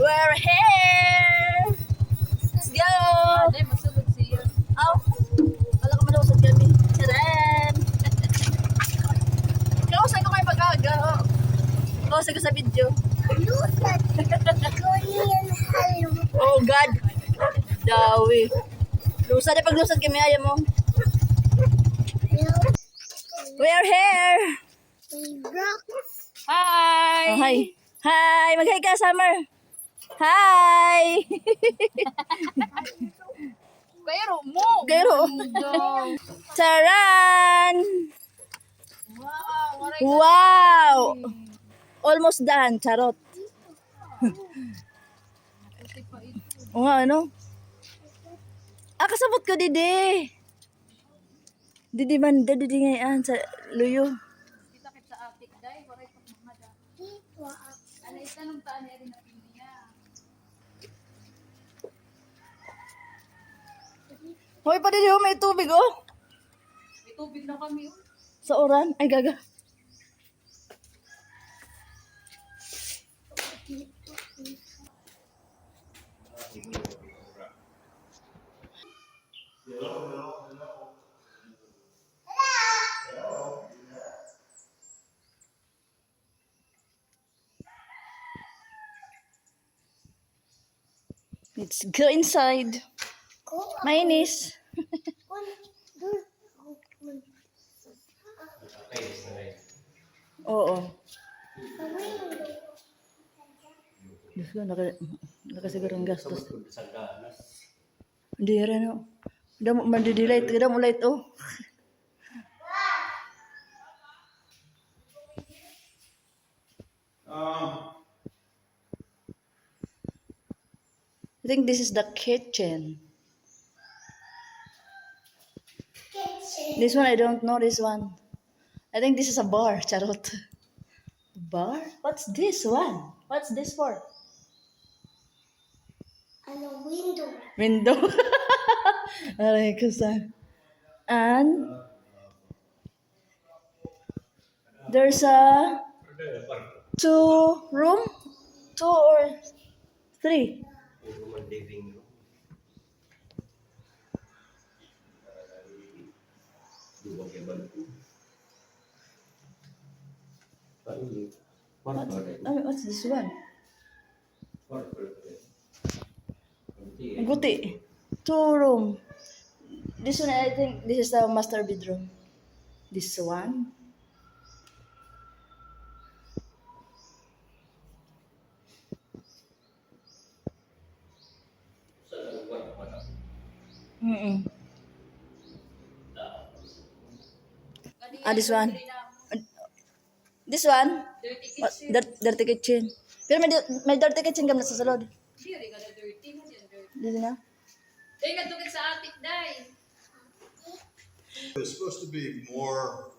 We're here! Let's go! Ay, masulog siya. Aw! Wala ka malusog kami. Charan! Kausay ko kayo pag-aga. Kausay ko sa video. Oh God! Dawi. Lusad na paglusad kami ayaw mo. We're here! Hi! Oh, hi! Hi! Mag-hi ka, Summer! Hi! Pero mo! Pero, Charan! Wow! Waray Wow! Almost done, charot. kasi pa ito. O nga, ano? Kasabot ko, Didi. Didi banda, Didi ngayon sa luyo. Kita kit sa atik, day. Waray pa mga da. Ano itanong taan niya rin natin niya. Hoy pa, Didi, may tubig, oh. May tubig na kami. Oh. Sa oran. Ay, gaga. Let's go inside. Mainis. Oo. Diyos ko, nakasigurang gastos. Hindi rin, oh. Damo, mandidilight. Damo light, oh. I think this is the kitchen. This one, I don't know this one. I think this is a bar, charot. Bar? What's this one? What's this for? Window. Aray ko sa. And there's a 2 room? 2 or 3? What's this one? Guti. 2 room. This one, I think, this is the master bedroom. This one. Mm-mm. This one. This one. Dirty What? kitchen. Dirty kitchen. Pero may dirty kitchen kami sa salod. Hindi rin ka na dirty mo dyan. Dirty. Dito na. Day, kadukit sa atik, day. It's supposed to be more